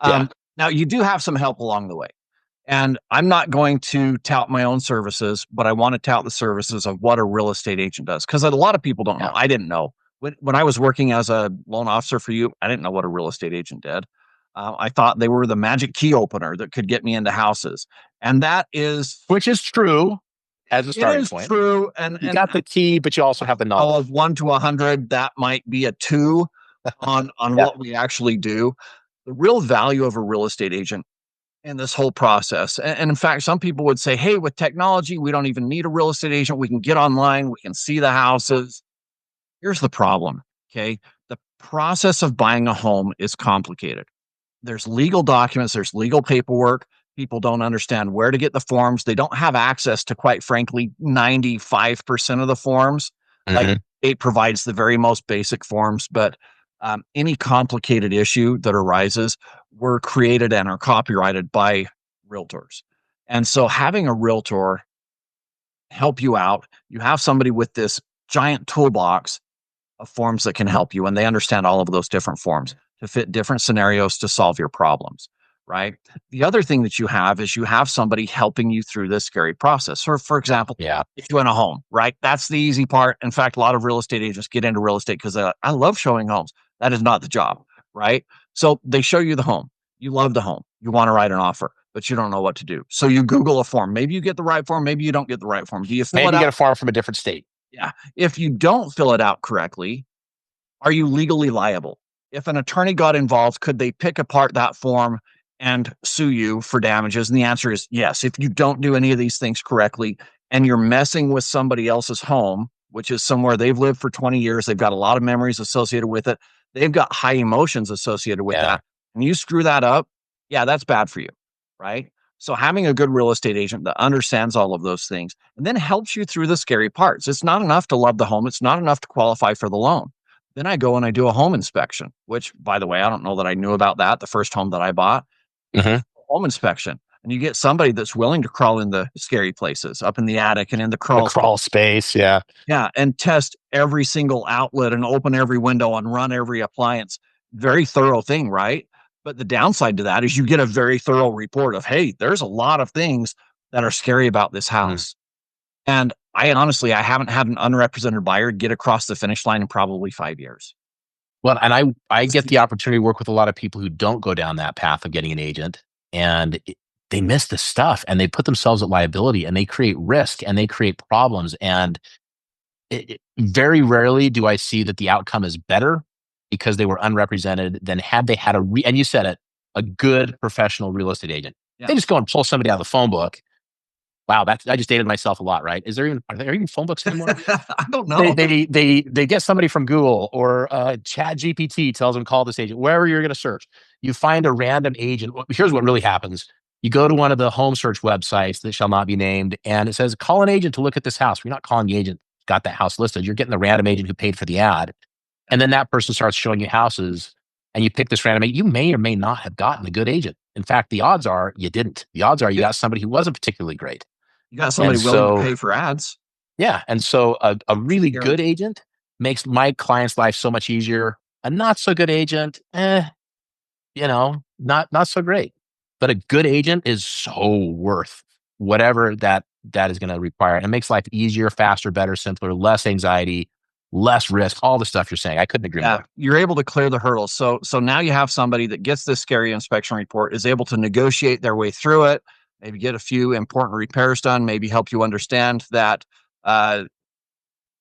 Yeah. Now you do have some help along the way. And I'm not going to tout my own services, but I want to tout the services of what a real estate agent does because a lot of people don't know. Yeah. I didn't know when I was working as a loan officer for you. I didn't know what a real estate agent did. I thought they were the magic key opener that could get me into houses, and that is Which is true as a it starting is point. true. You got the key, but you also have the Of knowledge. 1 to 100, that might be a two on Yeah. what we actually do. The real value of a real estate agent in this whole process. And in fact, some people would say, hey, with technology, we don't even need a real estate agent. We can get online, we can see the houses. Here's the problem. Okay. The process of buying a home is complicated. There's legal documents, there's legal paperwork. People don't understand where to get the forms. They don't have access to, quite frankly, 95% of the forms. Like Hmm. it provides the very most basic forms, but any complicated issue that arises were created and are copyrighted by realtors. And so having a realtor help you out, you have somebody with this giant toolbox of forms that can help you, and they understand all of those different forms to fit different scenarios to solve your problems, right? The other thing that you have is you have somebody helping you through this scary process. For example, Yeah. if you in a home, right? That's the easy part. In fact, a lot of real estate agents get into real estate because I love showing homes. That is not the job, right? So they show you the home. You love the home. You want to write an offer, but you don't know what to do. So you Google a form. Maybe you get the right form. Maybe you don't get the right form. Do you fill it Maybe out? get a farm from a different state. Yeah. If you don't fill it out correctly, are you legally liable? If an attorney got involved, could they pick apart that form and sue you for damages? And the answer is yes. If you don't do any of these things correctly and you're messing with somebody else's home, which is somewhere they've lived for 20 years, they've got a lot of memories associated with it, they've got high emotions associated with Yeah. that. And you screw that up, yeah, that's bad for you, right? So having a good real estate agent that understands all of those things and then helps you through the scary parts. It's not enough to love the home. It's not enough to qualify for the loan. Then I go and I do a home inspection, which, by the way, I don't know that I knew about that the first home that I bought. Hmm. Home inspection. And you get somebody that's willing to crawl in the scary places, up in the attic and in the The crawl space. crawl space. Yeah. Yeah. And test every single outlet and open every window and run every appliance. Very thorough thing, right? But the downside to that is you get a very thorough report of, hey, there's a lot of things that are scary about this Mhm. house. And I haven't had an unrepresented buyer get across the finish line in probably 5 years. Well, and I get the opportunity to work with a lot of people who don't go down that path of getting an agent, and they miss the stuff, and they put themselves at liability, and they create risk, and they create problems. And very rarely do I see that the outcome is better because they were unrepresented than had they had and you said it, a good professional real estate agent. Yeah. They just go and pull somebody out of the phone book. Wow, I just dated myself a lot, right? Are there even phone books anymore? I don't They know. they get somebody from Google or Chat GPT tells them call this agent wherever you're going to search. You find a random agent. Here's what really happens: you go to one of the home search websites that shall not be named, and it says call an agent to look at this house. You're not calling the agent who's got that house listed. You're getting the random agent who paid for the ad, and then that person starts showing you houses, and you pick this random agent. You may or may not have gotten a good agent. In fact, the odds are you didn't. The odds are you Yeah. got somebody who wasn't particularly great. You got And somebody willing to so pay for ads. yeah, and so a really Scary. good agent makes my client's life so much easier. A not so good agent, not so great. But a good agent is so worth whatever that is going to require. And it makes life easier, faster, better, simpler, less anxiety, less risk, all the stuff you're saying. I couldn't agree Yeah, more. you're able to clear the hurdles. So now you have somebody that gets this scary inspection report, is able to negotiate their way through it, maybe get a few important repairs done, maybe help you understand that uh,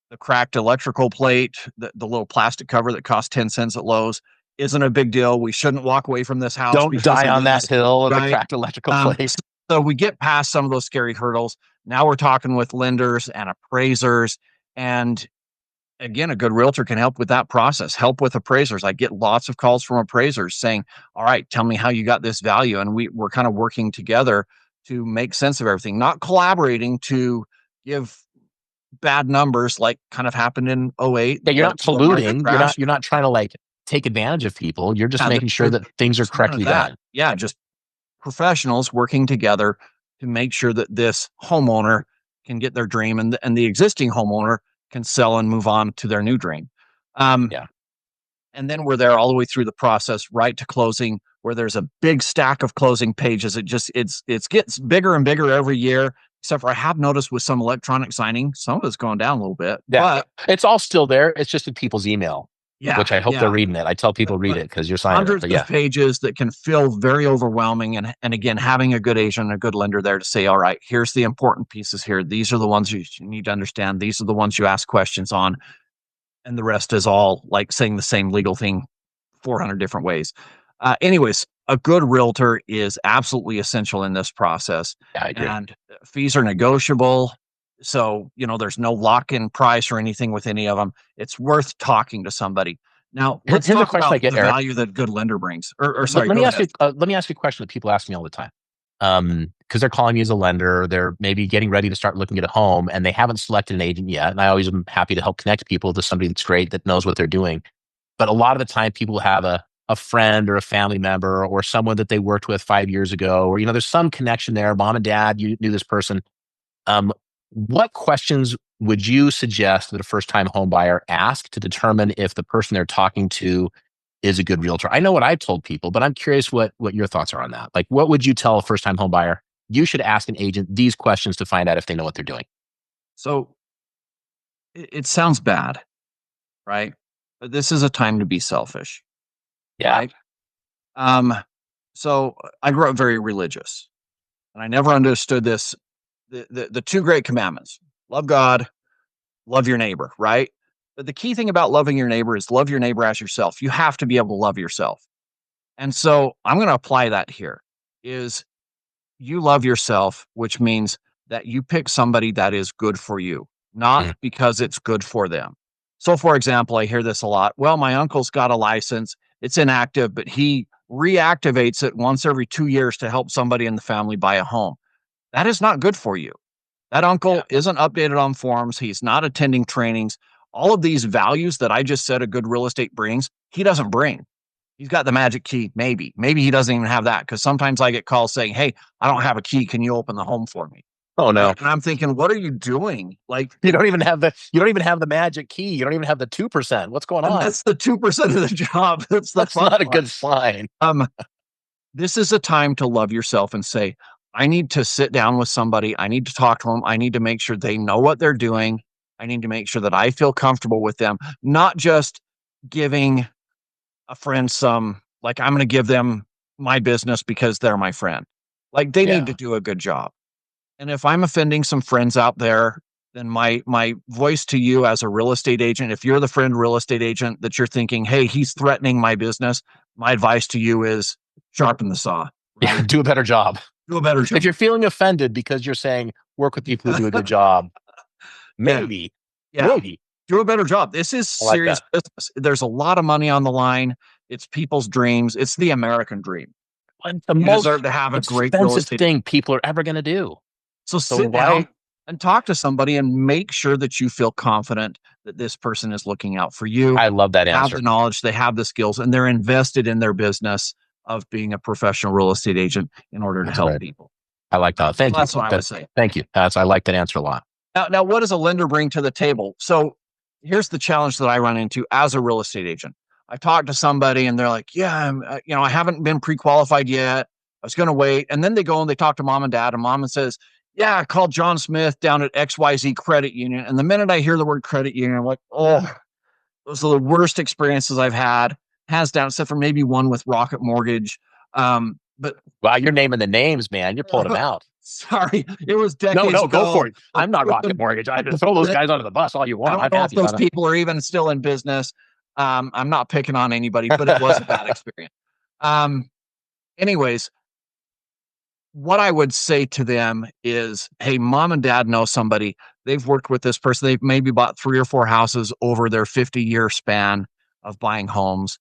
the cracked electrical plate, the little plastic cover that costs 10 cents at Lowe's isn't a big deal. We shouldn't walk away from this house Don't because die of on that this, hill of the right? cracked electrical plate. So we get past some of those scary hurdles. Now we're talking with lenders and appraisers. And again, a good realtor can help with that process, help with appraisers. I get lots of calls from appraisers saying, all right, tell me how you got this value. And we're kind of working together to make sense of everything, not collaborating to give bad numbers like kind of happened in '08 Yeah, you're not when the market colluding. crashed. You're not trying to like take advantage of people. You're just Yeah, making sure that things are none of correctly that. done. Yeah, just professionals working together to make sure that this homeowner can get their dream and the existing homeowner can sell and move on to their new dream. Um, Yeah. And then we're there all the way through the process, right to closing, where there's a big stack of closing pages. It gets bigger and bigger every year. Except for I have noticed with some electronic signing, some of it's going down a little bit. Yeah. But It's all still there. It's just in people's email, yeah, which I hope they're yeah. reading it. I tell people read But it because you're signing it. hundreds But of yeah. pages that can feel very overwhelming. And again, having a good agent, a good lender there to say, all right, here's the important pieces here. These are the ones you need to understand. These are the ones you ask questions on. And the rest is all like saying the same legal thing 400 different ways. Anyways, a good realtor is absolutely essential in this process, Yeah, I agree. and fees are negotiable. So, there's no lock in price or anything with any of them. It's worth talking to somebody. Now, let's Here's a talk question I about get, the Eric. value that good lender brings. Or Let, sorry, let me go ask ahead. you. Let me ask you a question that people ask me all the time. Because they're calling me as a lender, they're maybe getting ready to start looking at a home, and they haven't selected an agent yet. And I always am happy to help connect people to somebody that's great that knows what they're doing. But a lot of the time, people have a friend or a family member or someone that they worked with 5 years ago, or there's some connection there. Mom and dad, you knew this person. What questions would you suggest that a first-time home buyer ask to determine if the person they're talking to is a good realtor? I know what I've told people, but I'm curious what your thoughts are on that. Like, what would you tell a first-time home buyer? You should ask an agent these questions to find out if they know what they're doing. So it sounds bad, right? But this is a time to be selfish, Yeah. right? Um, so I grew up very religious, and I never understood this. The two great commandments: love God, love your neighbor, right? But the key thing about loving your neighbor is love your neighbor as yourself. You have to be able to love yourself. And so I'm going to apply that here is you love yourself, which means that you pick somebody that is good for you, not Mhm. because it's good for them. So, for example, I hear this a lot. Well, my uncle's got a license, it's inactive, but he reactivates it once every 2 years to help somebody in the family buy a home. That is not good for you. That Yeah. uncle isn't updated on forms. He's not attending trainings. All of these values that I just said a good real estate brings, he doesn't bring. He's got the magic key, maybe. Maybe he doesn't even have that because sometimes I get calls saying, "Hey, I don't have a key. Can you open the home for me?" Oh Right? no. And I'm thinking, "What are you doing?" Like, You don't even have the magic key. You don't even have the 2%. What's going and on? that's the 2% of the job. That's the That's fun not a part. good sign. Um, this is a time to love yourself and say, I need to sit down with somebody. I need to talk to them. I need to make sure they know what they're doing. I need to make sure that I feel comfortable with them, not just giving a friend some, like, I'm going to give them my business because they're my friend. Like, they need to Yeah. do a good job. And if I'm offending some friends out there, then my voice to you as a real estate agent, if you're the friend real estate agent that you're thinking, hey, he's threatening my business, my advice to you is sharpen the saw, Yeah. right? Do a better job. Do a better If job. you're feeling offended because you're saying work with people who do a good job, Yeah, maybe, yeah. maybe. Do a better job. This is I like serious that. business. There's a lot of money on the line. It's people's dreams. It's the American dream. It's the You most deserve to have a great real expensive estate agent. thing people are ever going to do. So So sit down why? and talk to somebody and make sure that you feel confident that this person is looking out for you. I love that They have the answer. knowledge, they have the skills, and they're invested in their business of being a professional real estate agent in order to That's help right. people. I like that. So Thank you. that's what I would say. Thank you. I like that answer a lot. Now, what does a lender bring to the table? So here's the challenge that I run into as a real estate agent. I talk to somebody and they're like, "Yeah, I haven't been pre-qualified yet. I was going to wait." And then they go and they talk to mom and dad, and mom and says, "Yeah, I called John Smith down at XYZ Credit Union." And the minute I hear the word credit union, I'm like, "Oh, those are the worst experiences I've had, hands down, except for maybe one with Rocket Mortgage." But Wow, you're naming the names, man. You're pulling them out. sorry, it was No, decades no, go for ago. it. I'm not Rocket Mortgage. I just throw those guys under the bus all you I want. don't I'm know if happy those about people are even still in business. I'm not picking on anybody, but it was a bad it. experience. Um, anyways, what I would say to them is, hey, mom and dad know somebody. They've worked with this person. They've maybe bought 3 or 4 houses over their 50-year span of buying homes.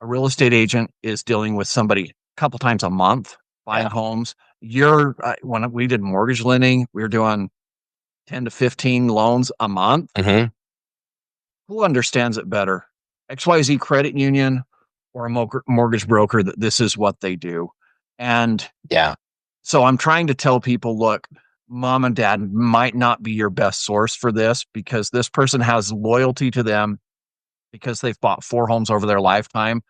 A real estate agent is dealing with somebody a couple times a month buying Yeah. homes. When we did mortgage lending, we were doing 10 to 15 loans a month. Hmm. Who understands it better? XYZ credit union or a mortgage broker that this is what they do. And Yeah. so I'm trying to tell people, look, mom and dad might not be your best source for this because this person has loyalty to them. because they've bought 4 homes over their lifetime.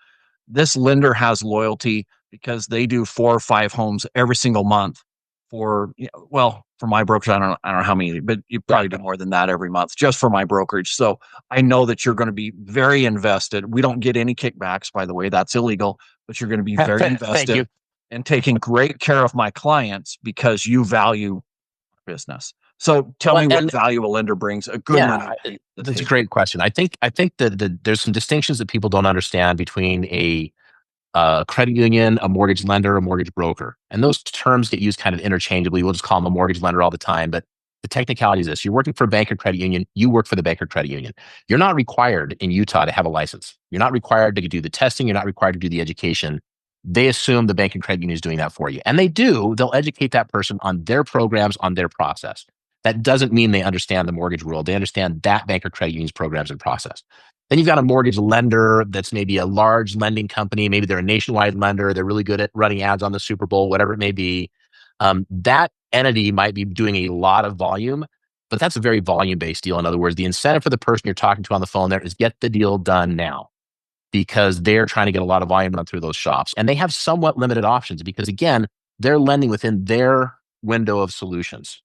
This lender has loyalty because they do 4 or 5 homes every single month for, well, for my brokerage, I don't know how many, but you Yeah. probably do more than that every month just for my brokerage. So I know that you're going to be very invested. We don't get any kickbacks, by the way, that's illegal, but you're going to be very Thank you. invested and taking great care of my clients because you value business. So tell Well, me what and value a lender brings, a good lender yeah, brings to the that's a table. great question. I think that there's some distinctions that people don't understand between a credit union, a mortgage lender, a mortgage broker. And those terms get used kind of interchangeably. We'll just call them a mortgage lender all the time. But the technicality is this: you're working for a bank or credit union, you work for the bank or credit union. You're not required in Utah to have a license. You're not required to do the testing. You're not required to do the education. They assume the bank and credit union is doing that for you. And they do. They'll educate that person on their programs, on their process. That doesn't mean they understand the mortgage world. They understand that bank or credit union's programs and process. Then you've got a mortgage lender that's maybe a large lending company. Maybe they're a nationwide lender. They're really good at running ads on the Super Bowl, whatever it may be. That entity might be doing a lot of volume, but that's a very volume based deal. In other words, the incentive for the person you're talking to on the phone there is get the deal done now because they're trying to get a lot of volume run through those shops. And they have somewhat limited options because, again, they're lending within their window of solutions.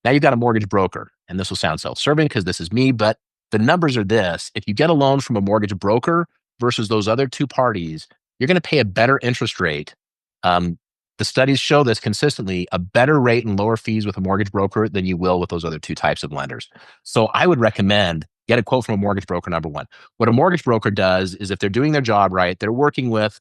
Now you've got a mortgage broker, and this will sound self serving because this is me, but the numbers are this. If you get a loan from a mortgage broker versus those other two parties, you're going to pay a better interest rate. Um, the studies show this consistently, a better rate and lower fees with a mortgage broker than you will with those other two types of lenders. So I would recommend get a quote from a mortgage broker, number one. What a mortgage broker does is if they're doing their job right, they're working with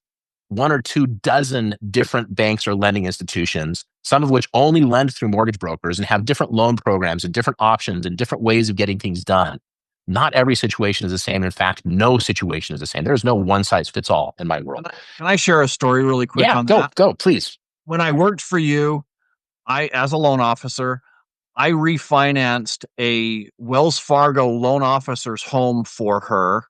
1 or 2 dozen different banks or lending institutions, some of which only lend through mortgage brokers and have different loan programs and different options and different ways of getting things done. Not every situation is the same. In fact, no situation is the same. There's no one size fits all in my Can world. I, can I share a story really quick Yeah, on go, that? go, please. When I worked for you, as a loan officer, I refinanced a Wells Fargo loan officer's home for her.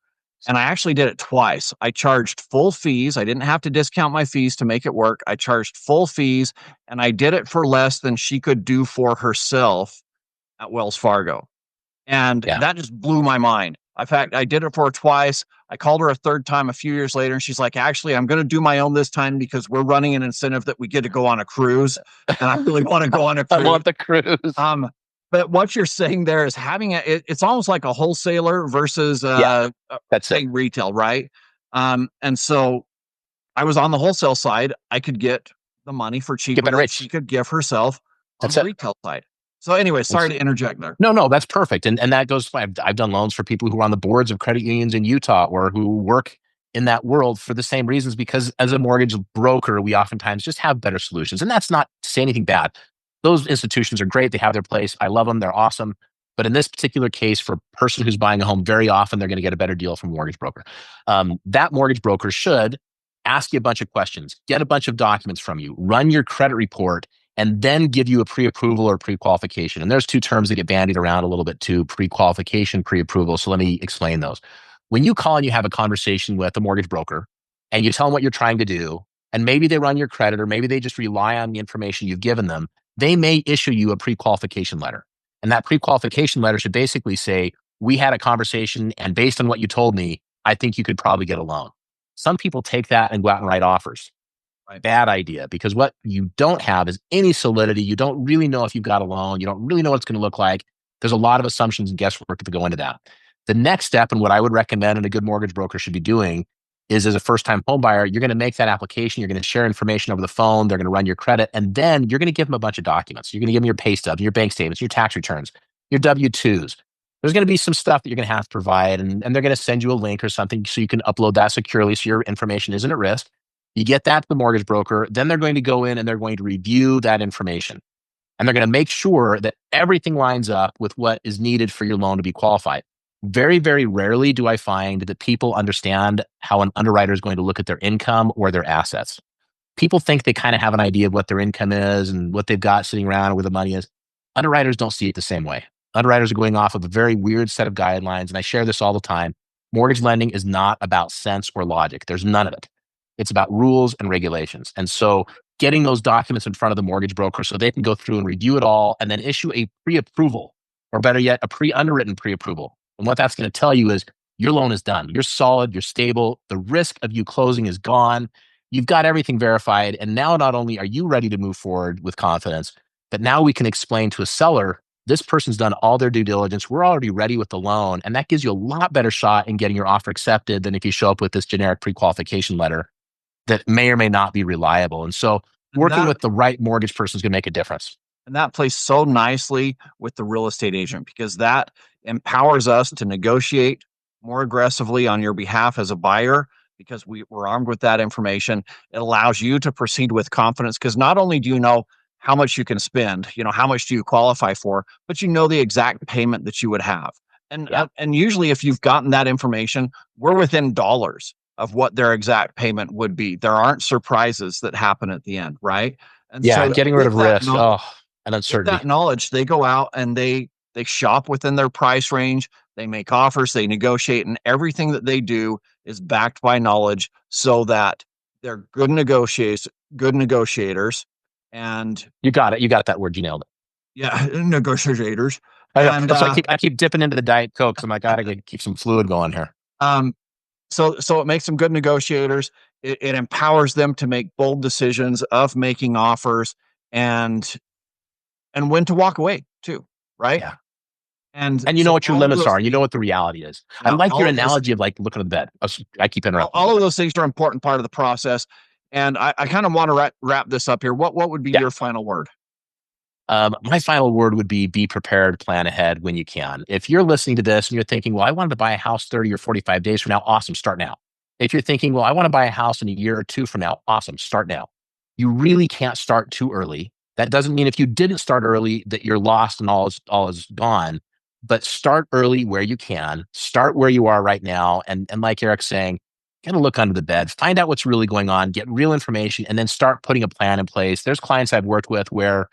And I actually did it twice. I charged full fees. I didn't have to discount my fees to make it work. I charged full fees and I did it for less than she could do for herself at Wells Fargo. And Yeah. that just blew my mind. In fact, I did it for her twice. I called her a third time a few years later, and she's like, "Actually, I'm going to do my own this time because we're running an incentive that we get to go on a cruise, and I really want to go on a I cruise." want the cruise. Um, but what you're saying there is having it's almost like a wholesaler versus Yeah, that's it. say retail, right? And so I was on the wholesale side. I could get the money for Get cheaper better than she rates. could give herself on That's the it. retail side. So anyway, sorry That's, to interject there. no, no, that's perfect. And that goes, I've done loans for people who are on the boards of credit unions in Utah or who work in that world for the same reasons, because as a mortgage broker, we oftentimes just have better solutions. And that's not to say anything bad. Those institutions are great. They have their place. I love them. They're awesome. But in this particular case, for a person who's buying a home, very often they're going to get a better deal from a mortgage broker. That mortgage broker should ask you a bunch of questions, get a bunch of documents from you, run your credit report, and then give you a pre-approval or pre-qualification. And there's two terms that get bandied around a little bit too: pre-qualification, pre-approval. So let me explain those. When you call and you have a conversation with a mortgage broker and you tell them what you're trying to do, and maybe they run your credit or maybe they just rely on the information you've given them, they may issue you a pre-qualification letter. And that pre-qualification letter should basically say, we had a conversation and based on what you told me, I think you could probably get a loan. Some people take that and go out and write offers. Right. Bad idea, because what you don't have is any solidity. You don't really know if you've got a loan. You don't really know what it's going to look like. There's a lot of assumptions and guesswork that go into that. The next step, and what I would recommend and a good mortgage broker should be doing, is as a first time home buyer, you're going to make that application. You're going to share information over the phone. They're going to run your credit. And then you're going to give them a bunch of documents. You're going to give them your pay stubs, your bank statements, your tax returns, your W 2s. There's going to be some stuff that you're going to have to provide. And they're going to send you a link or something so you can upload that securely so your information isn't at risk. You get that to the mortgage broker, then they're going to go in and they're going to review that information. And they're going to make sure that everything lines up with what is needed for your loan to be qualified. Very, very rarely do I find that people understand how an underwriter is going to look at their income or their assets. People think they kind of have an idea of what their income is and what they've got sitting around and where the money is. Underwriters don't see it the same way. Underwriters are going off of a very weird set of guidelines. And I share this all the time. Mortgage lending is not about sense or logic. There's none of it. It's about rules and regulations. And so getting those documents in front of the mortgage broker so they can go through and review it all and then issue a pre-approval, or better yet, a pre-underwritten pre-approval. And what that's going to tell you is your loan is done. You're solid, you're stable. The risk of you closing is gone. You've got everything verified. And now not only are you ready to move forward with confidence, but now we can explain to a seller, this person's done all their due diligence. We're already ready with the loan. And that gives you a lot better shot in getting your offer accepted than if you show up with this generic pre-qualification letter that may or may not be reliable. And so And working that with the right mortgage person is going to make a difference. And that plays so nicely with the real estate agent because that empowers us to negotiate more aggressively on your behalf as a buyer because we're armed with that information. It allows you to proceed with confidence because not only do you know how much you can spend, how much do you qualify for, but you know the exact payment that you would have. Yeah. And usually, if you've gotten that information, we're within dollars of what their exact payment would be. There aren't surprises that happen at the end, right? And Yeah. so Getting rid with of that risk. knowledge, Oh, and with that uncertainty. knowledge, they go out and they shop within their price range, they make offers, they negotiate, and everything that they do is backed by knowledge so that they're good negotiators, and You got it. You got that word. You nailed it. yeah, negotiators. I know. And That's why I keep dipping into the Diet Coke. So I'm like, I gotta keep some fluid going here. um so it makes them good negotiators. It empowers them to make bold decisions of making offers and when to walk away too, right? Yeah. And And you know so what your all of limits those are. And you know things, what the reality is. I yeah, like your all of those analogy of like looking at the bed. I keep interrupting you. all of those things are an important part of the process. And I kind of want to wrap this up here. What would be Yeah. your final word? My final word would be prepared, plan ahead when you can. If you're listening to this and you're thinking, well, I wanted to buy a house 30 or 45 days from now, awesome, start now. If you're thinking, well, I want to buy a house in a year or two from now, awesome, start now. You really can't start too early. That doesn't mean if you didn't start early that you're lost and all is gone. But start early where you can. Start where you are right now. And like Eric's saying, get a look under the bed, find out what's really going on, get real information, and then start putting a plan in place. There's clients I've worked with where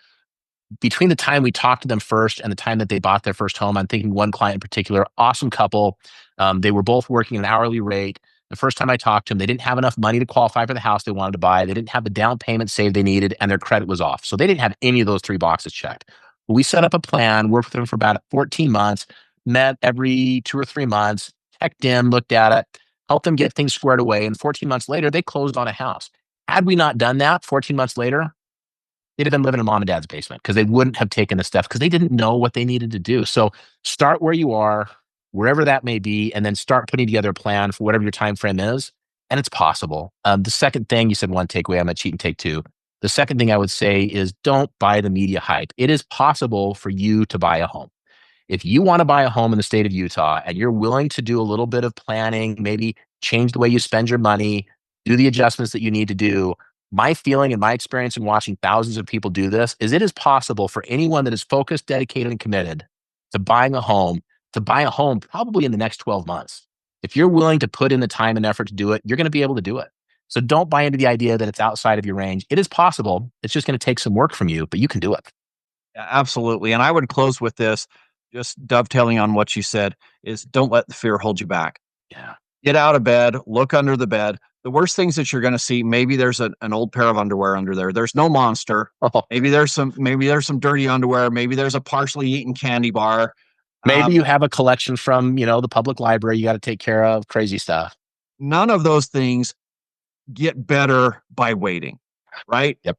between the time we talked to them first and the time that they bought their first home, I'm thinking one client in particular, awesome couple. They were both working an hourly rate. The first time I talked to them, they didn't have enough money to qualify for the house they wanted to buy. They didn't have the down payment saved they needed, and their credit was off. So they didn't have any of those three boxes checked. We set up a plan, worked with them for about 14 months, met every 2 or 3 months, checked in, looked at it, helped them get things squared away. And 14 months later, they closed on a house. Had we not done that 14 months later, they'd have been living in mom and dad's basement because they wouldn't have taken the stuff because they didn't know what they needed to do. So start where you are, wherever that may be, and then start putting together a plan for whatever your time frame is. And it's possible. The second thing you said, one takeaway, I'm gonna cheat and take two. The second thing I would say is don't buy the media hype. It is possible for you to buy a home. If you want to buy a home in the state of Utah and you're willing to do a little bit of planning, maybe change the way you spend your money, do the adjustments that you need to do, my feeling and my experience in watching thousands of people do this is it is possible for anyone that is focused, dedicated, and committed to buying a home, to buy a home probably in the next 12 months. If you're willing to put in the time and effort to do it, you're going to be able to do it. So don't buy into the idea that it's outside of your range. It is possible. It's just going to take some work from you, but you can do it. Yeah, absolutely. And I would close with this, just dovetailing on what you said, is don't let the fear hold you back. Yeah. Get out of bed, look under the bed. The worst things that you're going to see, maybe there's an old pair of underwear under there. There's no monster. Maybe there's some dirty underwear. Maybe there's a partially eaten candy bar. Maybe Um, you have a collection from, the public library you got to take care of, crazy stuff. None of those things get better by waiting, right? Yep.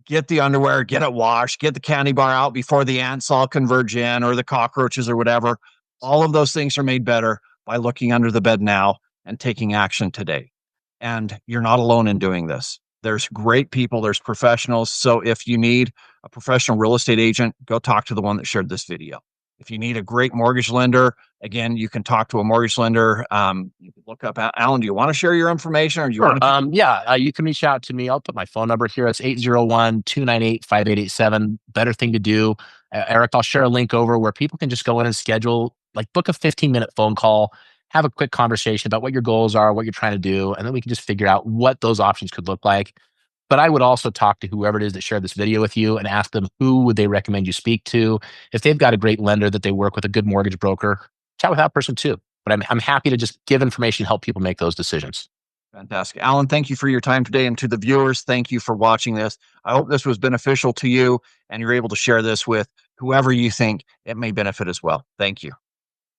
Get the underwear, get it washed, get the candy bar out before the ants all converge in or the cockroaches or whatever. All of those things are made better by looking under the bed now and taking action today. And you're not alone in doing this. There's great people, there's professionals. So if you need a professional real estate agent, go talk to the one that shared this video. If you need a great mortgage lender, again, you can talk to a mortgage lender. You can look up Alan. Do you want to share your information or do you Sure. want to? Yeah, you can reach out to me. I'll put my phone number here. It's 801-298-5887. Better thing to do. Eric, I'll share a link over where people can just go in and schedule, like book a 15-minute phone call, have a quick conversation about what your goals are, what you're trying to do, and then we can just figure out what those options could look like. But I would also talk to whoever it is that shared this video with you and ask them who would they recommend you speak to. If they've got a great lender that they work with, a good mortgage broker, chat with that person too. But I'm happy to just give information, help people make those decisions. Fantastic. Alan, thank you for your time today. And to the viewers, thank you for watching this. I hope this was beneficial to you and you're able to share this with whoever you think it may benefit as well. Thank you.